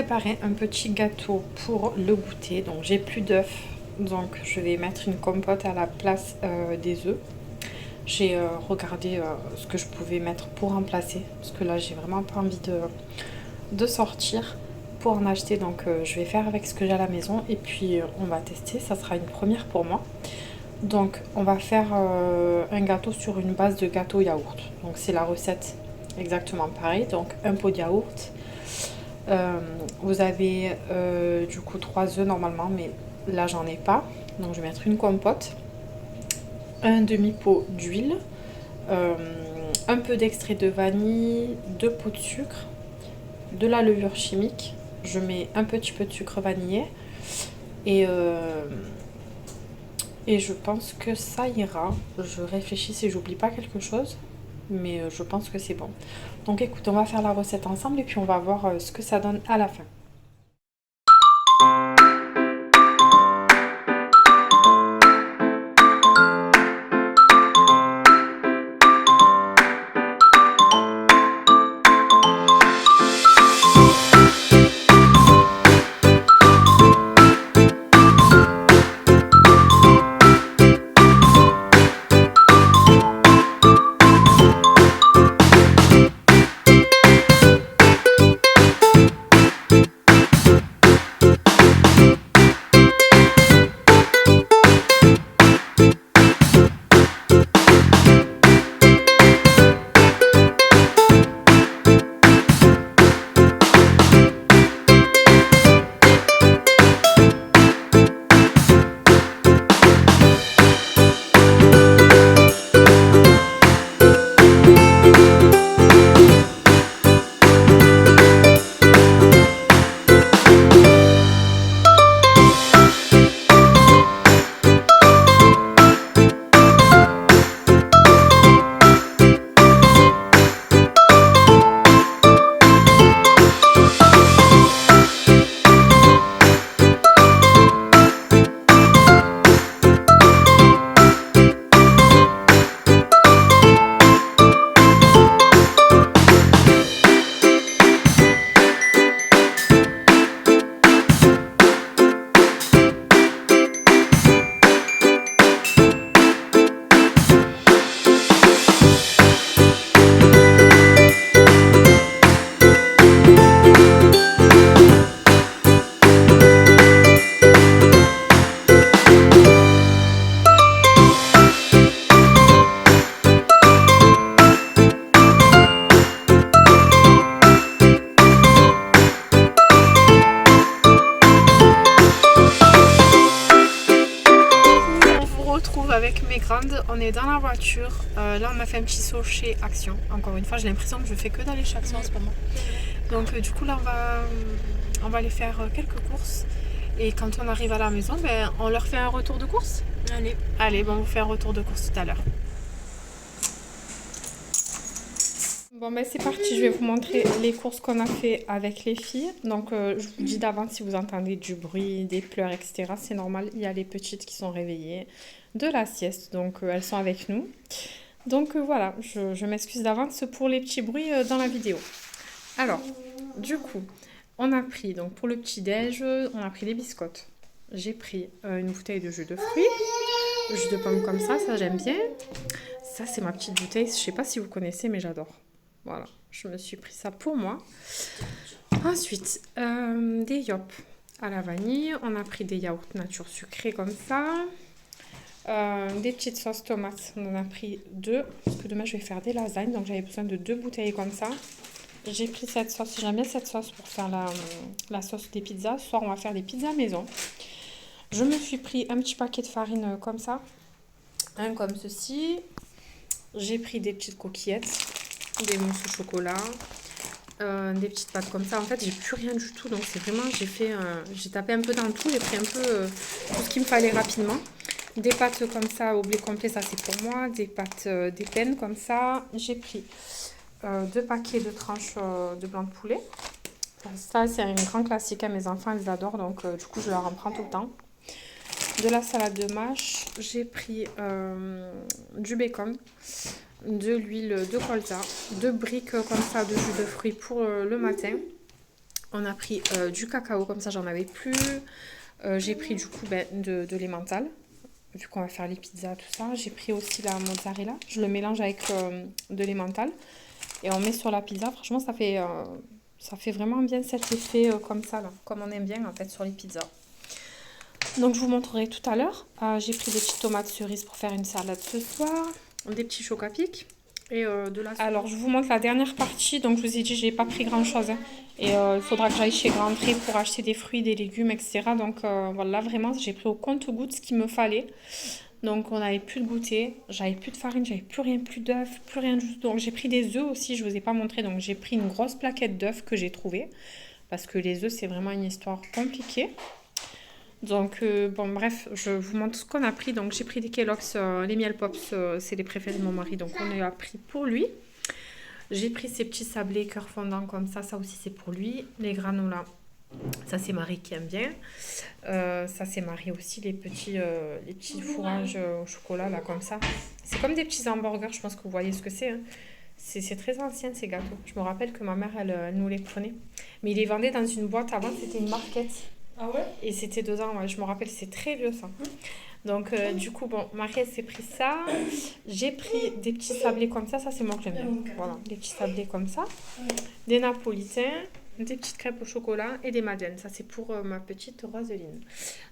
préparer un petit gâteau pour le goûter. Donc j'ai plus d'œufs, donc je vais mettre une compote à la place des œufs. J'ai regardé ce que je pouvais mettre pour remplacer, parce que là j'ai vraiment pas envie de sortir pour en acheter. Donc je vais faire avec ce que j'ai à la maison et puis on va tester, ça sera une première pour moi. Donc on va faire un gâteau sur une base de gâteau yaourt. Donc c'est la recette exactement pareil. Donc un pot de yaourt. Vous avez du coup 3 œufs normalement, mais là j'en ai pas. Donc je vais mettre une compote, un demi-pot d'huile, un peu d'extrait de vanille, 2 pots de sucre, de la levure chimique. Je mets un petit peu de sucre vanillé et je pense que ça ira. Je réfléchis si j'oublie pas quelque chose, mais je pense que c'est bon. Donc écoute, on va faire la recette ensemble et puis on va voir ce que ça donne à la fin. Avec mes grandes, on est dans la voiture. Là, on a fait un petit saut chez Action. Encore une fois, j'ai l'impression que je fais que d'aller chez Action en ce moment. Donc, du coup, là, on va aller faire quelques courses. Et quand on arrive à la maison, ben, on leur fait un retour de course. Allez, bon, on vous fait un retour de course tout à l'heure. Bon, ben c'est parti. Je vais vous montrer les courses qu'on a fait avec les filles. Donc, je vous dis d'avance si vous entendez du bruit, des pleurs, etc. C'est normal. Il y a les petites qui sont réveillées de la sieste, donc elles sont avec nous. Donc voilà, je m'excuse d'avance pour les petits bruits dans la vidéo. Alors, du coup, on a pris, donc pour le petit-déj, on a pris des biscottes. J'ai pris une bouteille de jus de fruits, jus de pomme comme ça j'aime bien. Ça, c'est ma petite bouteille, je sais pas si vous connaissez, mais j'adore. Voilà, je me suis pris ça pour moi. Ensuite, des yop à la vanille. On a pris des yaourts nature sucrés comme ça. Des petites sauces tomates, on en a pris 2 parce que demain je vais faire des lasagnes, donc j'avais besoin de 2 bouteilles comme ça. J'ai pris cette sauce, j'aime bien cette sauce pour faire la sauce des pizzas. Ce soir on va faire des pizzas maison. Je me suis pris un petit paquet de farine comme ça, un comme ceci. J'ai pris des petites coquillettes, des mousses au chocolat, des petites pâtes comme ça. En fait j'ai plus rien du tout, donc c'est vraiment, j'ai tapé un peu dans tout, j'ai pris un peu tout ce qu'il me fallait rapidement. Des pâtes comme ça au blé complet, ça c'est pour moi. Des pâtes d'épines comme ça. J'ai pris 2 paquets de tranches de blanc de poulet. Ça c'est un grand classique, mes enfants ils adorent, donc du coup je leur en prends tout le temps. De la salade de mâche. J'ai pris du bacon, de l'huile de colza, 2 briques comme ça de jus de fruits pour le matin. On a pris du cacao, comme ça j'en avais plus. J'ai pris du coup de l'emmental, vu qu'on va faire les pizzas, tout ça. J'ai pris aussi la mozzarella. Je le mélange avec de l'emmental. Et on met sur la pizza. Franchement, ça fait vraiment bien cet effet comme ça, là, comme on aime bien en fait sur les pizzas. Donc je vous montrerai tout à l'heure. J'ai pris des petites tomates cerises pour faire une salade ce soir. Des petits chocs à pic. Et de la... Alors je vous montre la dernière partie. Donc je vous ai dit, j'ai pas pris grand chose. Hein. Et il faudra que j'aille chez Grand Prix pour acheter des fruits, des légumes, etc. Donc voilà, vraiment, j'ai pris au compte-gouttes ce qu'il me fallait. Donc on n'avait plus de goûter, j'avais plus de farine, j'avais plus rien, plus d'œufs, plus rien du tout. Donc j'ai pris des œufs aussi, je ne vous ai pas montré. Donc j'ai pris une grosse plaquette d'œufs que j'ai trouvée. Parce que les œufs, c'est vraiment une histoire compliquée. Donc bon bref, je vous montre ce qu'on a pris. Donc j'ai pris des Kellogg's, les Miel Pops, c'est les préférés de mon mari. Donc on les a pris pour lui. J'ai pris ces petits sablés cœur fondant comme ça aussi c'est pour lui. Les granolas, ça c'est Marie qui aime bien. Ça c'est Marie aussi, les petits fourrages au chocolat là comme ça. C'est comme des petits hamburgers, je pense que vous voyez ce que c'est. Hein. C'est très ancien ces gâteaux. Je me rappelle que ma mère elle nous les prenait. Mais il les vendait dans une boîte avant, c'était une marquette. Ah ouais? Et c'était dedans, ouais, je me rappelle, c'est très vieux ça. Donc du coup, bon, Marie elle s'est pris ça. J'ai pris des petits sablés comme ça c'est moi que j'aime bien. Voilà, des petits sablés comme ça. Des napolitains, des petites crêpes au chocolat et des madeleines. Ça c'est pour ma petite Roseline.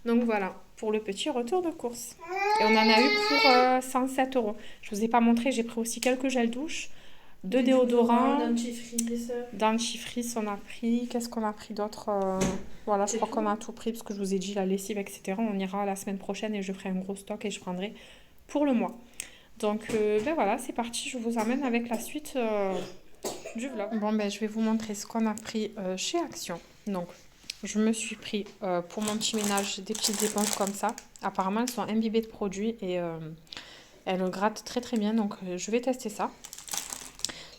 Donc voilà, pour le petit retour de course. Et on en a eu pour 107 €. Je vous ai pas montré, j'ai pris aussi quelques gels douche. 2 déodorants, dentifrice on a pris, qu'est-ce qu'on a pris d'autre voilà, je crois qu'on a tout pris parce que je vous ai dit la lessive, etc. On ira la semaine prochaine et je ferai un gros stock et je prendrai pour le mois. Donc ben voilà, c'est parti, je vous amène avec la suite du vlog. Bon ben je vais vous montrer ce qu'on a pris chez Action. Donc je me suis pris pour mon petit ménage des petites éponges comme ça. Apparemment elles sont imbibées de produits et elles grattent très très bien, donc je vais tester ça.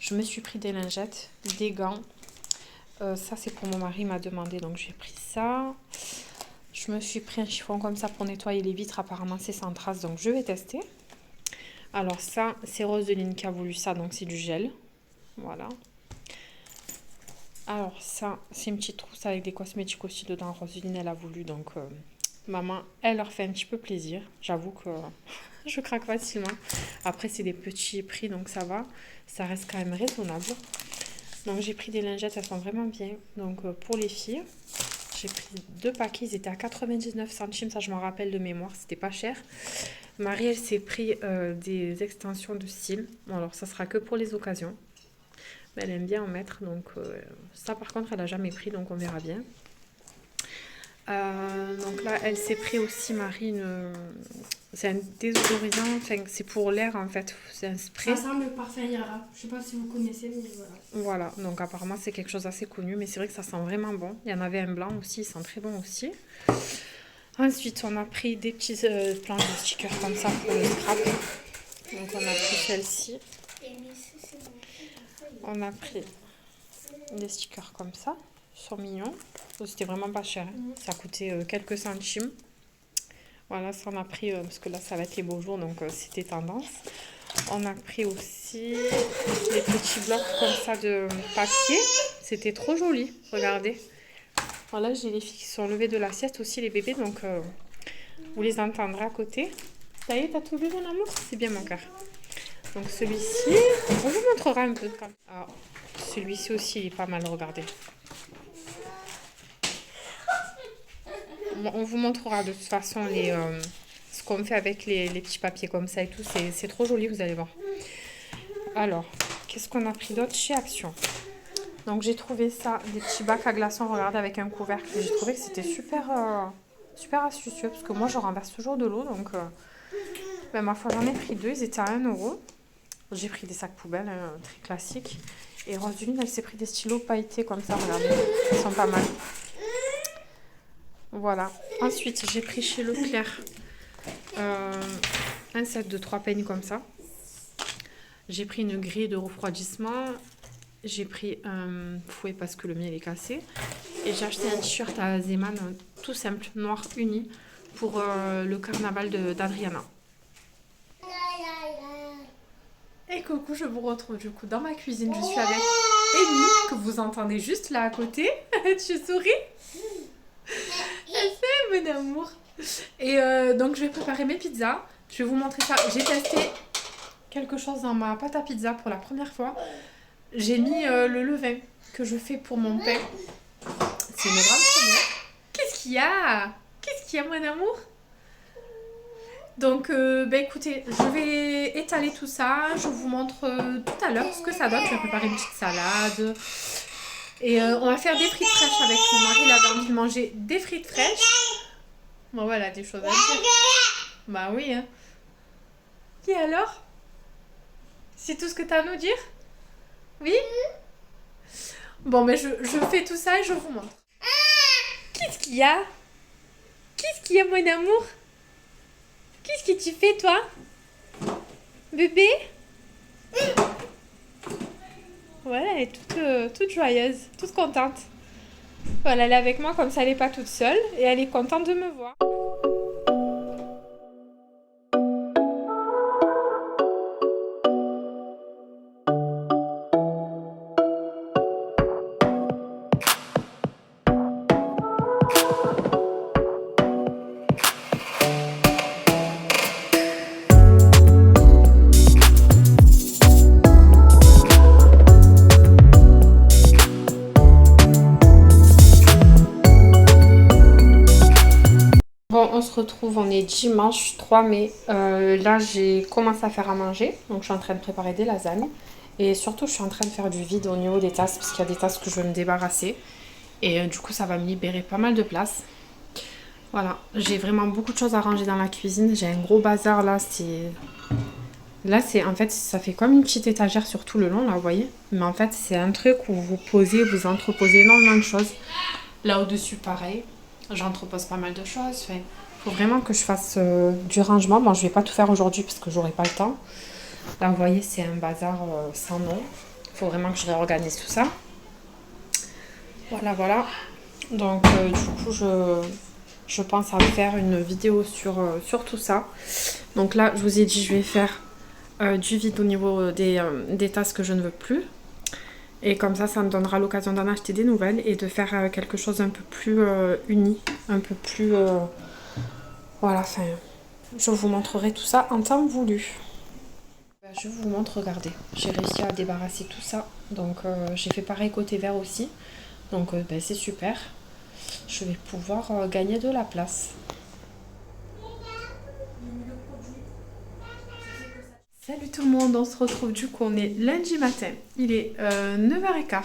Je me suis pris des lingettes, des gants. Ça, c'est pour mon mari, il m'a demandé, donc j'ai pris ça. Je me suis pris un chiffon comme ça pour nettoyer les vitres. Apparemment, c'est sans trace, donc je vais tester. Alors ça, c'est Roseline qui a voulu ça, donc c'est du gel. Voilà. Alors ça, c'est une petite trousse avec des cosmétiques aussi dedans. Roseline, elle a voulu, donc maman, elle leur fait un petit peu plaisir. J'avoue que je craque facilement. Après, c'est des petits prix, donc ça va. Ça reste quand même raisonnable. Donc, j'ai pris des lingettes, elles sont vraiment bien. Donc, pour les filles, j'ai pris 2 paquets. Ils étaient à 99 centimes, ça je m'en rappelle de mémoire. C'était pas cher. Marie, elle s'est pris des extensions de cils. Bon, alors, ça sera que pour les occasions. Mais elle aime bien en mettre. Donc, ça, par contre, elle n'a jamais pris. Donc, on verra bien. Donc là, elle s'est pris aussi, Marie, c'est un désodorisant, enfin, c'est pour l'air en fait, c'est un spray. Ça ressemble au parfum Yara, je sais pas si vous connaissez, mais voilà. Voilà, donc apparemment c'est quelque chose d'assez connu, mais c'est vrai que ça sent vraiment bon. Il y en avait un blanc aussi, il sent très bon aussi. Ensuite, on a pris des petits planches de stickers comme ça pour le scrap. Donc on a pris celle-ci. On a pris des stickers comme ça, ils sont mignons. C'était vraiment pas cher, hein. Ça coûtait quelques centimes. Voilà, ça on a pris, parce que là ça va être les beaux jours, donc c'était tendance. On a pris aussi des petits blocs comme ça de papier. C'était trop joli, regardez. Voilà, j'ai les filles qui sont levées de la sieste aussi, les bébés, donc vous les entendrez à côté. Ça y est, t'as tout vu mon amour? C'est bien mon cœur. Donc celui-ci, on vous montrera un peu. Ah, celui-ci aussi, il est pas mal, regardez. On vous montrera de toute façon ce qu'on fait avec les petits papiers comme ça et tout. C'est trop joli, vous allez voir. Alors, qu'est-ce qu'on a pris d'autre chez Action? Donc, j'ai trouvé ça, des petits bacs à glaçons, regardez, avec un couvercle. J'ai trouvé que c'était super astucieux parce que moi, je renverse toujours de l'eau. Donc, ben, ma foi, j'en ai pris 2. Ils étaient à 1 €. J'ai pris des sacs poubelles, très classiques. Et Roseline, elle s'est pris des stylos pailletés comme ça, regardez. Ils sont pas mal. Voilà. Ensuite, j'ai pris chez Leclerc un set de 3 peignes comme ça. J'ai pris une grille de refroidissement. J'ai pris un fouet parce que le mien est cassé. Et j'ai acheté un t-shirt à Zeman, tout simple, noir uni, pour le carnaval d'Adriana. Et coucou, je vous retrouve du coup dans ma cuisine. Je suis avec Amy, que vous entendez juste là à côté. Tu souris? C'est mon amour. Et donc je vais préparer mes pizzas. Je vais vous montrer ça. J'ai testé quelque chose dans ma pâte à pizza pour la première fois. J'ai mis le levain que je fais pour mon pain. C'est une grande première. Qu'est-ce qu'il y a? Qu'est-ce qu'il y a, mon amour? Donc, écoutez, je vais étaler tout ça. Je vous montre tout à l'heure ce que ça donne. Je vais préparer une petite salade. Et on va faire des frites fraîches avec mon mari. Il avait envie de manger des frites fraîches. Bon, voilà, des choses à dire. Bah oui, hein. Et alors? C'est tout ce que tu as à nous dire? Oui? Bon, mais je fais tout ça et je vous montre. Qu'est-ce qu'il y a? Qu'est-ce qu'il y a, mon amour? Qu'est-ce que tu fais, toi? Bébé? Voilà, elle est toute joyeuse, toute contente. Voilà, elle est avec moi, comme ça elle n'est pas toute seule. Et elle est contente de me voir. Bon, on se retrouve, on est dimanche 3 mai. Là, j'ai commencé à faire à manger. Donc, je suis en train de préparer des lasagnes. Et surtout, je suis en train de faire du vide au niveau des tasses. Parce qu'il y a des tasses que je veux me débarrasser. Et du coup, ça va me libérer pas mal de place. Voilà, j'ai vraiment beaucoup de choses à ranger dans la cuisine. J'ai un gros bazar là. En fait, ça fait comme une petite étagère sur tout le long, là, vous voyez. Mais en fait, c'est un truc où vous posez, vous entreposez énormément de choses. Là, au-dessus, pareil. J'entrepose pas mal de choses. Enfin, faut vraiment que je fasse du rangement. Bon, je vais pas tout faire aujourd'hui parce que j'aurai pas le temps. Là, vous voyez, c'est un bazar sans nom. Il faut vraiment que je réorganise tout ça. Voilà, voilà. Donc, du coup, je pense à faire une vidéo sur tout ça. Donc là, je vous ai dit, je vais faire du vide au niveau des tasses que je ne veux plus. Et comme ça me donnera l'occasion d'en acheter des nouvelles et de faire quelque chose un peu plus uni, un peu plus... voilà, enfin, je vous montrerai tout ça en temps voulu. Je vous montre, regardez, j'ai réussi à débarrasser tout ça. Donc j'ai fait pareil côté vert aussi. Donc c'est super. Je vais pouvoir gagner de la place. Salut tout le monde, on se retrouve du coup, on est lundi matin, il est 9h15.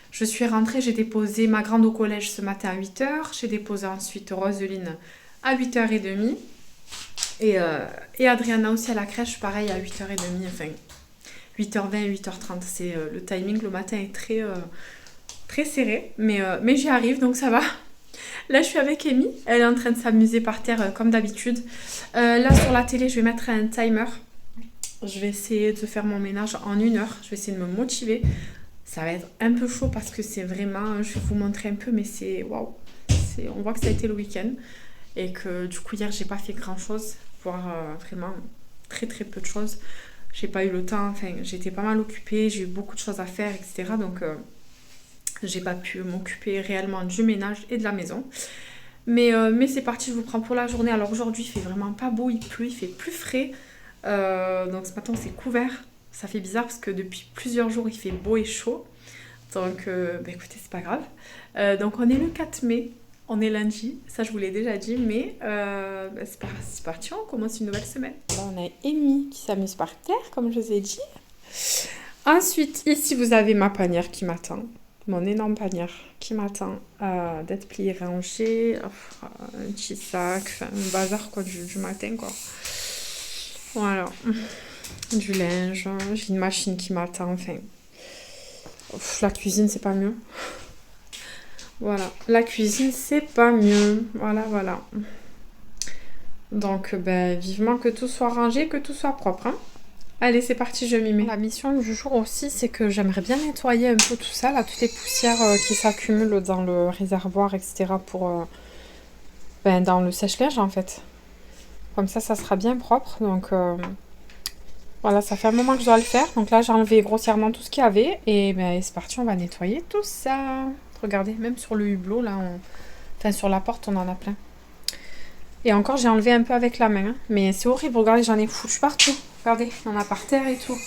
Je suis rentrée, j'ai déposé ma grande au collège ce matin à 8h, j'ai déposé ensuite Roseline à 8h30 et Adriana aussi à la crèche, pareil à 8h30, enfin 8h20, 8h30, c'est le timing, le matin est très serré, mais j'y arrive donc ça va. Là je suis avec Amy, elle est en train de s'amuser par terre comme d'habitude. Là sur la télé je vais mettre un timer. Je vais essayer de faire mon ménage en 1 heure. Je vais essayer de me motiver. Ça va être un peu chaud parce que c'est vraiment... Je vais vous montrer un peu, mais c'est... Waouh! On voit que ça a été le week-end. Et que du coup, hier, j'ai pas fait grand-chose. Voire vraiment très peu de choses. J'ai pas eu le temps. Enfin, j'étais pas mal occupée. J'ai eu beaucoup de choses à faire, etc. Donc, j'ai pas pu m'occuper réellement du ménage et de la maison. Mais c'est parti, je vous prends pour la journée. Alors aujourd'hui, il fait vraiment pas beau. Il pleut, il fait plus frais. Donc ce matin c'est couvert, ça fait bizarre parce que depuis plusieurs jours il fait beau et chaud, donc écoutez c'est pas grave. Donc on est le 4 mai, on est lundi, ça je vous l'ai déjà dit, mais c'est parti, on commence une nouvelle semaine. Là on a Amy qui s'amuse par terre comme je vous ai dit. Ensuite ici vous avez ma panière qui m'attend, mon énorme panière qui m'attend d'être pliée, rangée, un petit sac, enfin un bazar quoi du matin quoi. Voilà, du linge, j'ai une machine qui m'attend, enfin, la cuisine c'est pas mieux. Voilà, la cuisine c'est pas mieux, voilà. Donc, vivement que tout soit rangé, que tout soit propre, hein. Allez, c'est parti, je m'y mets. La mission du jour aussi, c'est que j'aimerais bien nettoyer un peu tout ça, là, toutes les poussières qui s'accumulent dans le réservoir, etc. pour, dans le sèche-linge en fait. Comme ça sera bien propre. Donc voilà, ça fait un moment que je dois le faire. Donc là, j'ai enlevé grossièrement tout ce qu'il y avait. Et c'est parti, on va nettoyer tout ça. Regardez, même sur le hublot, là, enfin sur la porte, on en a plein. Et encore, j'ai enlevé un peu avec la main. Hein. Mais c'est horrible, regardez, j'en ai foutu partout. Regardez, il y en a par terre et tout.